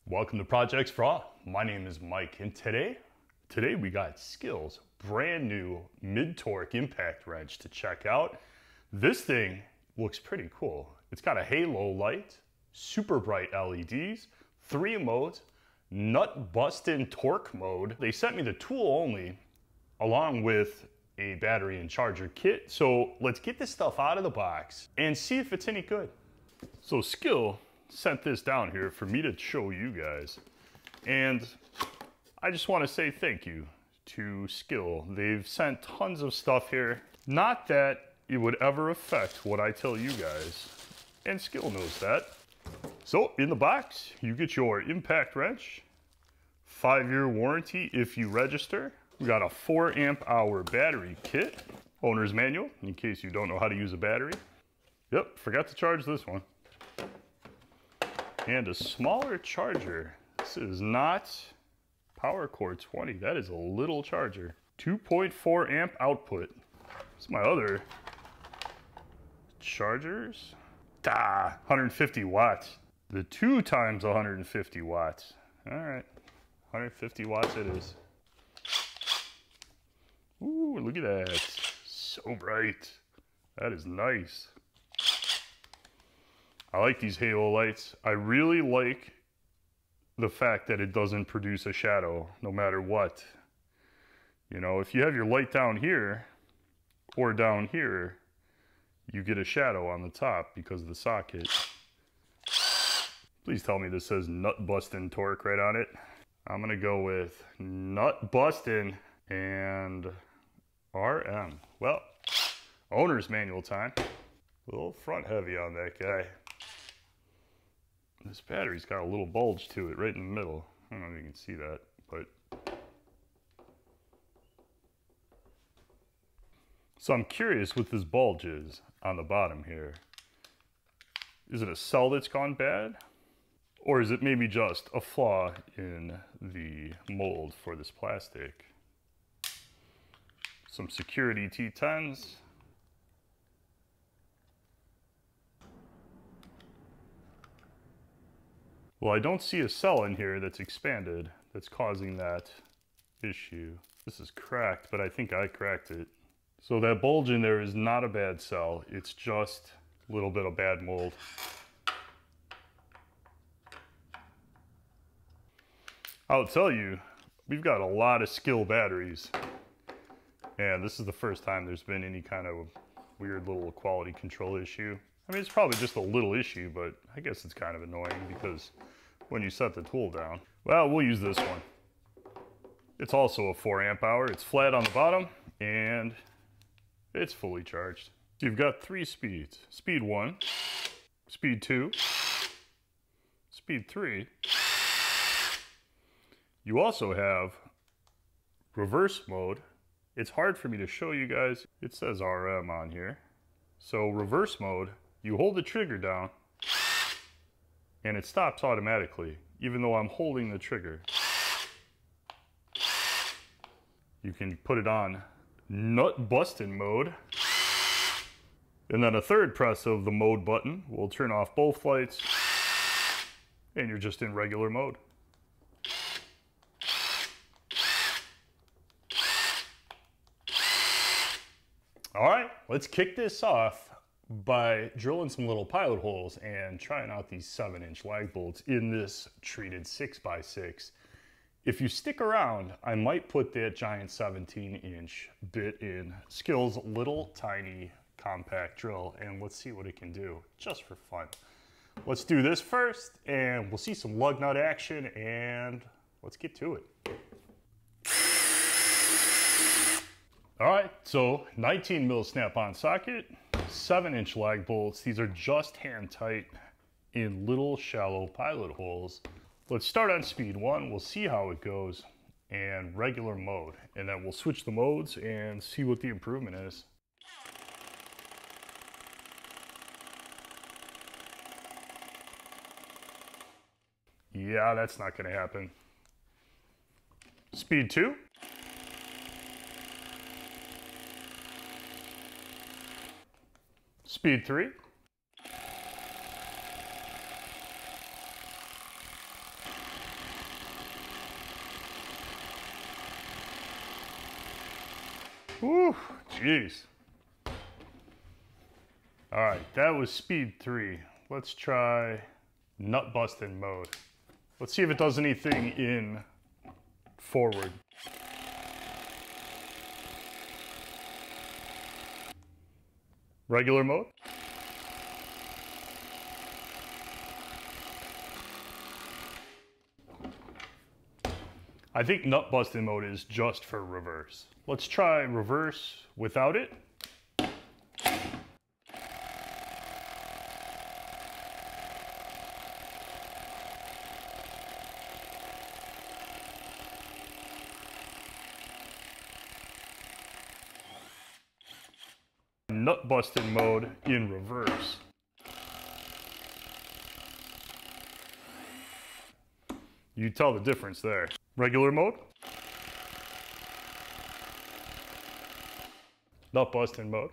Welcome to Projects Raw. My name is Mike, and today we got Skills brand new mid-torque impact wrench to check out. This thing looks pretty cool. It's got a halo light, super bright LEDs, 3 modes, nut bustin' torque mode. They sent me the tool only, along with a battery and charger kit. So let's get this stuff out of the box and see if it's any good. So Skil sent this down here for me to show you guys. And I just want to say thank you to Skil. They've sent tons of stuff here. Not that it would ever affect what I tell you guys. And Skil knows that. So in the box, you get your impact wrench, 5-year warranty if you register. We got a 4 amp hour battery kit, owner's manual in case you don't know how to use a battery. Yep, forgot to charge this one. And a smaller charger. This is not Power Core 20. That is a little charger. 2.4 amp output. This is my other chargers. 150 watts. The 2 times 150 watts. All right, 150 watts it is. Ooh, look at that. So bright. That is nice. I like these halo lights. I really like the fact that it doesn't produce a shadow no matter what. You know, if you have your light down here or down here, you get a shadow on the top because of the socket. Please tell me this says nut bustin' torque right on it. I'm gonna go with nut bustin' and RM. Well, owner's manual time. A little front heavy on that guy. This battery's got a little bulge to it right in the middle. I don't know if you can see that, but. So I'm curious what this bulge is on the bottom here. Is it a cell that's gone bad? Or is it maybe just a flaw in the mold for this plastic? Some security T10s. Well, I don't see a cell in here that's expanded that's causing that issue. This is cracked, but I think I cracked it. So that bulge in there is not a bad cell. It's just a little bit of bad mold. I'll tell you, we've got a lot of Skil batteries. And this is the first time there's been any kind of weird little quality control issue. I mean, it's probably just a little issue, but I guess it's kind of annoying because when you set the tool down, well, we'll use this one. It's also a 4 amp hour. It's flat on the bottom and it's fully charged. So you've got 3 speeds. Speed 1, speed 2, speed 3. You also have reverse mode. It's hard for me to show you guys. It says RM on here. So reverse mode, you hold the trigger down and it stops automatically, even though I'm holding the trigger. You can put it on nut bustin' mode. And then a third press of the mode button will turn off both lights and you're just in regular mode. All right, let's kick this off by drilling some little pilot holes and trying out these 7-inch lag bolts in this treated 6x6. If you stick around, I might put that giant 17-inch bit in Skil's little tiny compact drill, and let's see what it can do, just for fun. Let's do this first, and we'll see some lug nut action, and let's get to it. All right, so 19 mil snap-on socket, 7-inch lag bolts. These are just hand tight in little shallow pilot holes. Let's start on speed 1. We'll see how it goes and regular mode, and then we'll switch the modes and see what the improvement is. Yeah, that's not gonna happen. Speed 2. Speed 3. Whew, jeez. All right, that was speed 3. Let's try nut busting mode. Let's see if it does anything in forward. Regular mode. I think nut busting mode is just for reverse. Let's try reverse without it. Nut busting mode in reverse. You tell the difference there. Regular mode. Nut busting mode.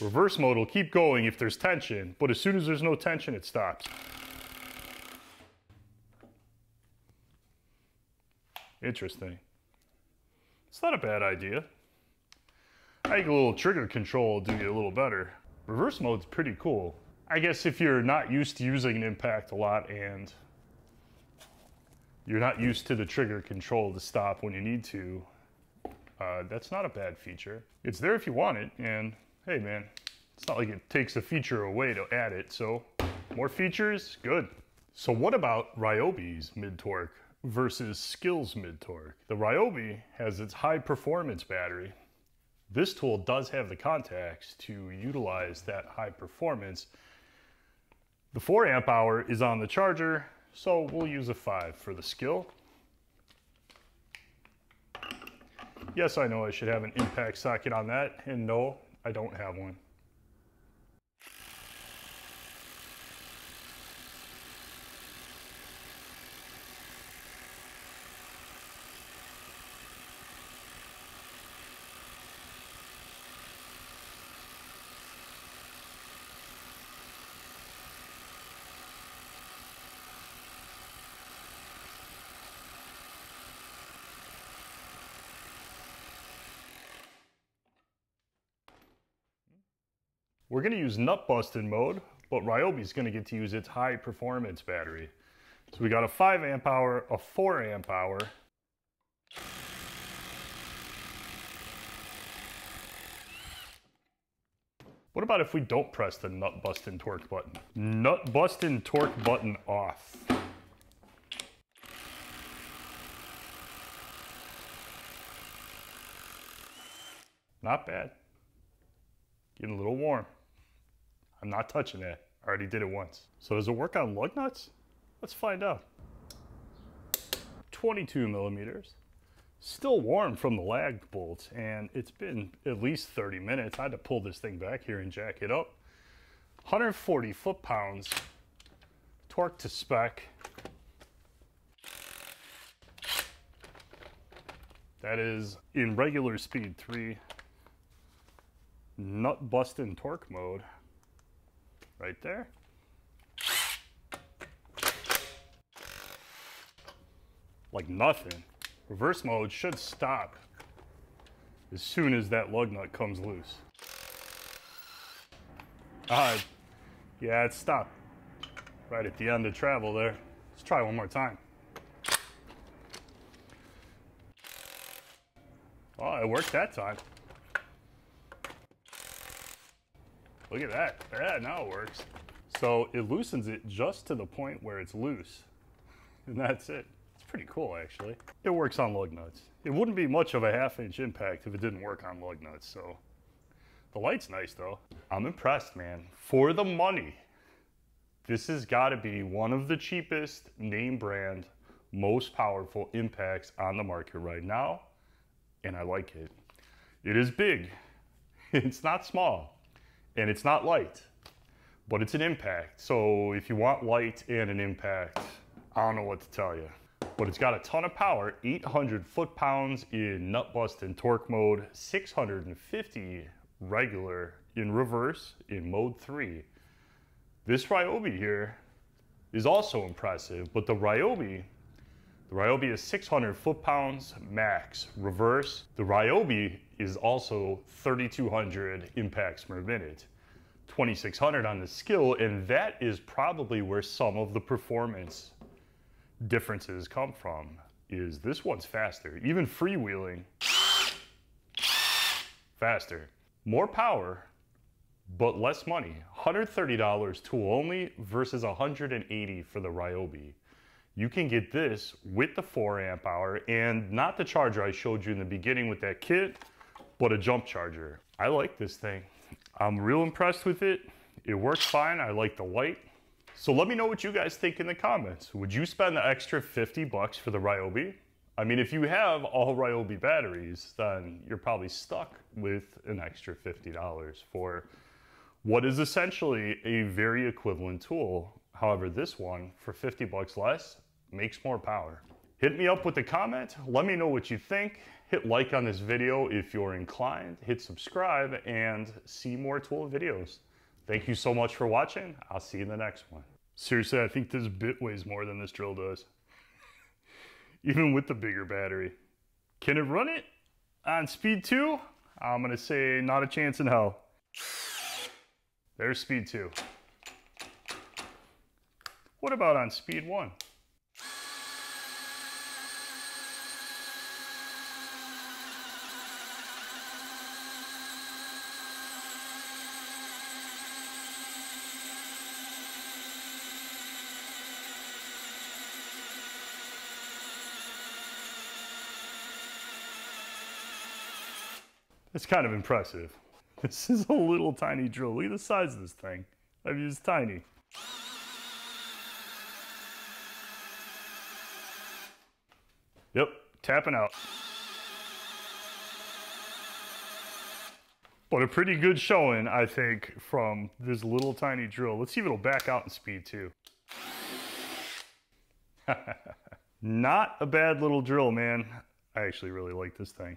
Reverse mode will keep going if there's tension, but as soon as there's no tension, it stops. Interesting. It's not a bad idea. I think a little trigger control will do you a little better. Reverse mode's pretty cool. I guess if you're not used to using an impact a lot and you're not used to the trigger control to stop when you need to, that's not a bad feature. It's there if you want it, and hey man, it's not like it takes a feature away to add it, so more features, good. So what about Ryobi's mid-torque versus Skills mid-torque? The Ryobi has its high performance battery. This tool does have the contacts to utilize that high performance. The 4 amp hour is on the charger, so we'll use a 5 for the Skil. Yes, I know I should have an impact socket on that, and no, I don't have one. We're going to use nut busting mode, but Ryobi's going to get to use its high performance battery. So we got a 5 amp hour, a 4 amp hour. What about if we don't press the nut busting torque button? Nut busting torque button off. Not bad. Getting a little warm. I'm not touching that. I already did it once. So does it work on lug nuts? Let's find out. 22 millimeters. Still warm from the lag bolts, and it's been at least 30 minutes. I had to pull this thing back here and jack it up. 140 foot-pounds. Torque to spec. That is in regular speed 3. Nut busting torque mode. Right there. Like nothing. Reverse mode should stop as soon as that lug nut comes loose. Yeah, it stopped right at the end of travel there. Let's try one more time. Oh, it worked that time. Look at that. Yeah, now it works. So it loosens it just to the point where it's loose. And that's it. It's pretty cool, actually. It works on lug nuts. It wouldn't be much of a 1/2 inch impact if it didn't work on lug nuts, so. The light's nice, though. I'm impressed, man. For the money, this has got to be one of the cheapest, name brand, most powerful impacts on the market right now, and I like it. It is big. It's not small. And it's not light, but it's an impact. So if you want light and an impact, I don't know what to tell you. But it's got a ton of power, 800 foot-pounds in nut busting torque mode, 650 regular in reverse in mode 3. This Ryobi here is also impressive, but the Ryobi The Ryobi is 600 foot-pounds max reverse. The Ryobi is also 3,200 impacts per minute. 2,600 on the Skil, and that is probably where some of the performance differences come from, is this one's faster. Even freewheeling, faster. More power, but less money. $130 tool only versus $180 for the Ryobi. You can get this with the 4 amp hour and not the charger I showed you in the beginning with that kit, but a jump charger. I like this thing. I'm real impressed with it. It works fine. I like the light. So let me know what you guys think in the comments. Would you spend the extra 50 bucks for the Ryobi? I mean, if you have all Ryobi batteries, then you're probably stuck with an extra $50 for what is essentially a very equivalent tool. However, this one, for 50 bucks less, makes more power. Hit me up with a comment. Let me know what you think. Hit like on this video if you're inclined. Hit subscribe and see more tool videos. Thank you so much for watching. I'll see you in the next one. Seriously, I think this bit weighs more than this drill does. Even with the bigger battery. Can it run it on speed 2? I'm gonna say not a chance in hell. There's speed 2. What about on speed 1? It's kind of impressive. This is a little tiny drill. Look at the size of this thing. I mean, it's tiny. Yep, tapping out. But a pretty good showing, I think, from this little tiny drill. Let's see if it'll back out in speed 2. Not a bad little drill, man. I actually really like this thing.